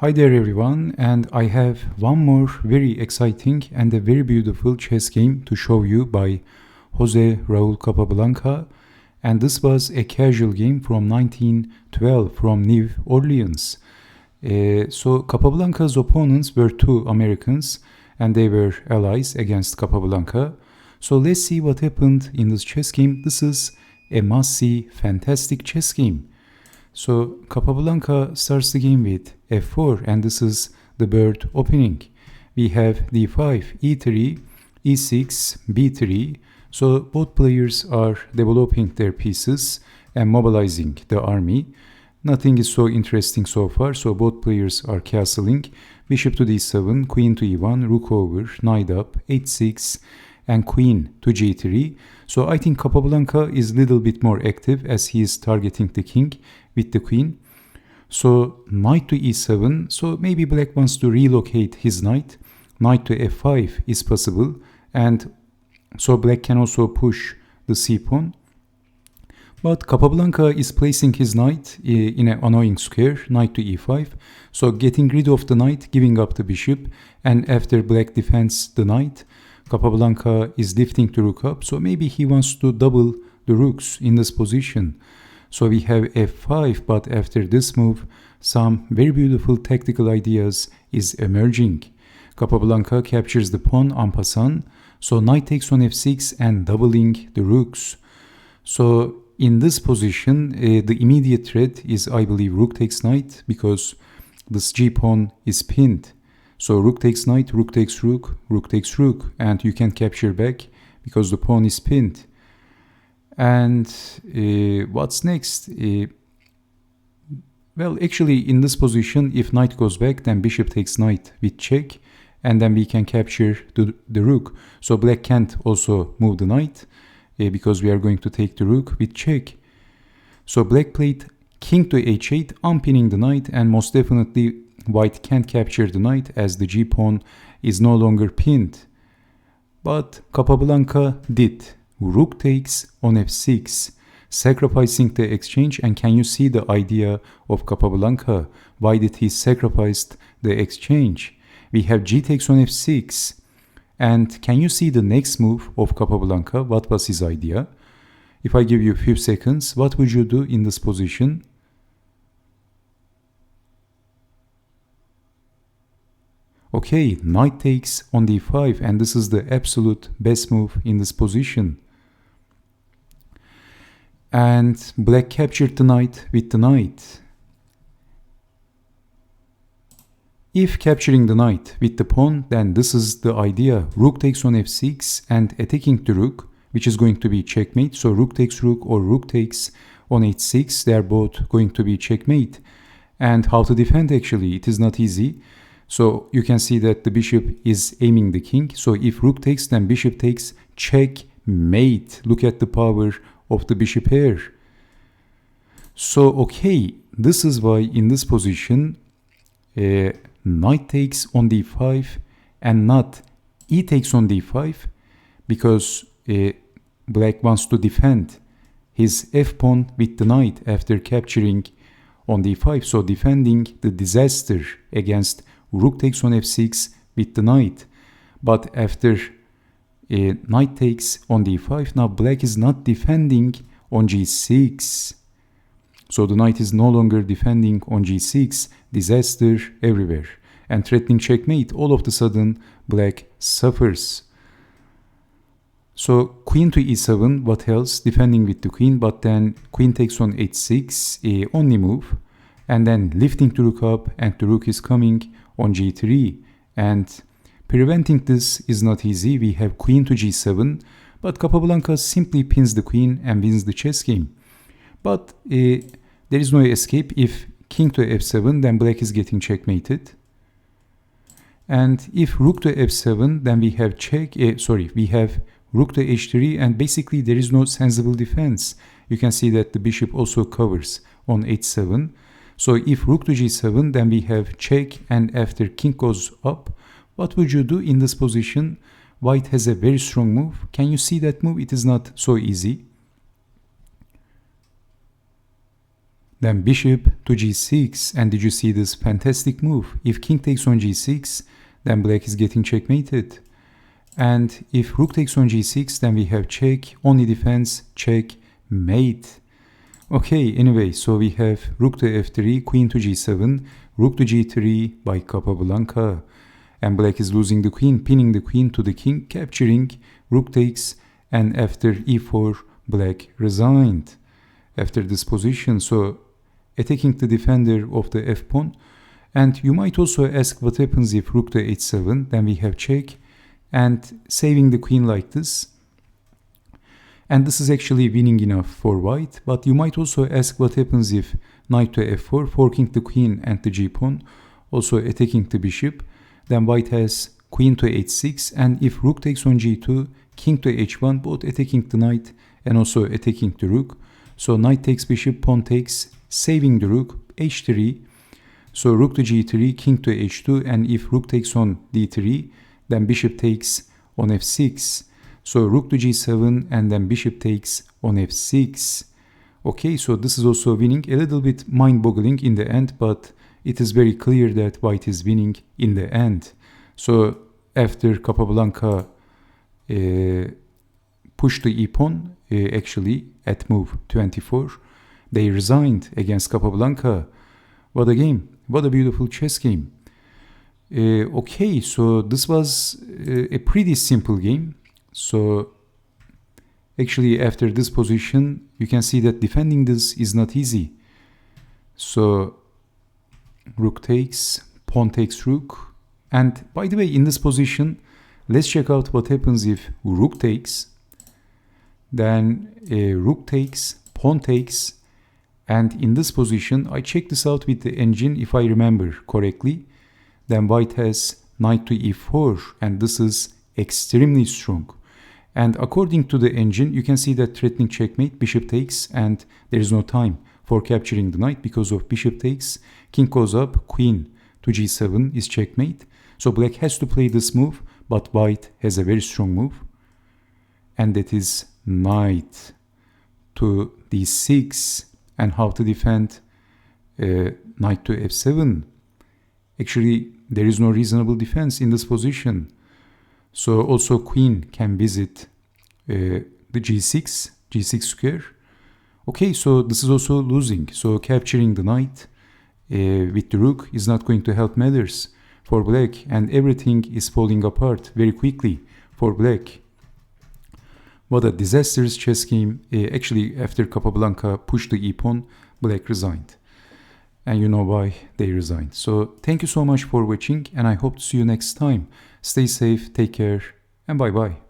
Hi there everyone, and I have one more very exciting and a very beautiful chess game to show you by Jose Raul Capablanca, and this was a casual game from 1912 from New Orleans. So Capablanca's opponents were two Americans and they were allies against Capablanca. So let's see what happened in this chess game. This is a must-see, fantastic chess game. So Capablanca starts the game with f4, and this is the bird opening. We have d5, e3, e6, b3. So both players are developing their pieces and mobilizing the army. Nothing is so interesting so far, so both players are castling. Bishop to d7, queen to e1, rook over, knight up, h6, and queen to g3. So I think Capablanca is a little bit more active as he is targeting the king with the queen. So knight to e7, so maybe black wants to relocate his knight. Knight to f5 is possible, and so black can also push the c-pawn. But Capablanca is placing his knight in an annoying square, knight to e5. So getting rid of the knight, giving up the bishop, and after black defends the knight, Capablanca is lifting the rook up. So maybe he wants to double the rooks in this position. So we have f5, but after this move, some very beautiful tactical ideas is emerging. Capablanca captures the pawn en passant. So knight takes on f6 and doubling the rooks. So in this position, the immediate threat is, I believe, rook takes knight, because this g-pawn is pinned. So rook takes knight, rook takes rook, rook takes rook, and you can capture back because the pawn is pinned. And what's next? Well, actually, in this position, if knight goes back, then bishop takes knight with check, and then we can capture the rook. So black can't also move the knight, because we are going to take the rook with check. So black played king to h8, unpinning the knight, and most definitely white can't capture the knight as the g-pawn is no longer pinned. But Capablanca did. Rook takes on f6, sacrificing the exchange. And can you see the idea of Capablanca? Why did he sacrifice the exchange? We have g takes on f6. And can you see the next move of Capablanca? What was his idea? If I give you a few seconds, what would you do in this position? Okay, knight takes on d5, and this is the absolute best move in this position. And black captured the knight with the knight. If capturing the knight with the pawn, then this is the idea. Rook takes on f6 and attacking the rook, which is going to be checkmate. So rook takes rook or rook takes on h6, they are both going to be checkmate. And how to defend, actually, it is not easy. So you can see that the bishop is aiming the king. So if rook takes, then bishop takes, checkmate. Look at the power of the bishop here. So okay, this is why in this position knight takes on d5 and not e takes on d5, because black wants to defend his f-pawn with the knight after capturing on d5. So defending the disaster against rook takes on f6 with the knight. But after knight takes on d5, now black is not defending on g6. So the knight is no longer defending on g6, disaster everywhere. And threatening checkmate, all of a sudden black suffers. So queen to e7, what else? Defending with the queen, but then queen takes on h6, only move. And then lifting the rook up, and the rook is coming on g3. And preventing this is not easy. We have queen to g7, but Capablanca simply pins the queen and wins the chess game. But there is no escape. If king to f7, then black is getting checkmated. And if rook to f7, then we have we have rook to h3, and basically there is no sensible defense. You can see that the bishop also covers on h7. So if rook to g7, then we have check, and after king goes up, what would you do in this position? White has a very strong move. Can you see that move? It is not so easy. Then bishop to g6, and did you see this fantastic move? If king takes on g6, then black is getting checkmated. And if rook takes on g6, then we have check, only defense, check, mate. Okay, anyway, so we have rook to f3, queen to g7, rook to g3 by Capablanca. And black is losing the queen, pinning the queen to the king, capturing, rook takes, and after e4, black resigned. After this position, so attacking the defender of the f-pawn. And you might also ask what happens if rook to h7, then we have check, and saving the queen like this. And this is actually winning enough for white, but you might also ask what happens if knight to f4, forking the queen and the g-pawn, also attacking the bishop. Then white has queen to h6, and if rook takes on g2, king to h1, both attacking the knight and also attacking the rook. So knight takes bishop, pawn takes, saving the rook, h3. So rook to g3, king to h2, and if rook takes on d3, then bishop takes on f6. So rook to g7, and then bishop takes on f6. Okay, so this is also winning, a little bit mind-boggling in the end, but it is very clear that white is winning in the end. So after Capablanca pushed the e-pawn, actually at move 24, they resigned against Capablanca. What a game, what a beautiful chess game. Okay, so this was a pretty simple game. So actually after this position, you can see that defending this is not easy. So rook takes, pawn takes rook. And by the way, in this position, let's check out what happens if rook takes, then rook takes, pawn takes, and in this position, I checked this out with the engine if I remember correctly, then white has knight to e4, and this is extremely strong. And according to the engine, you can see that threatening checkmate, bishop takes, and there is no time for capturing the knight because of bishop takes, king goes up, queen to g7 is checkmate. So black has to play this move, but white has a very strong move, and that is knight to d6. And how to defend knight to f7. Actually, there is no reasonable defense in this position. So also queen can visit the g6 square. Okay, so this is also losing. So capturing the knight with the rook is not going to help matters for black, and everything is falling apart very quickly for black. What a disastrous chess game. Actually, after Capablanca pushed the e-pawn, black resigned. And you know why they resigned. So thank you so much for watching, and I hope to see you next time. Stay safe, take care, and bye-bye.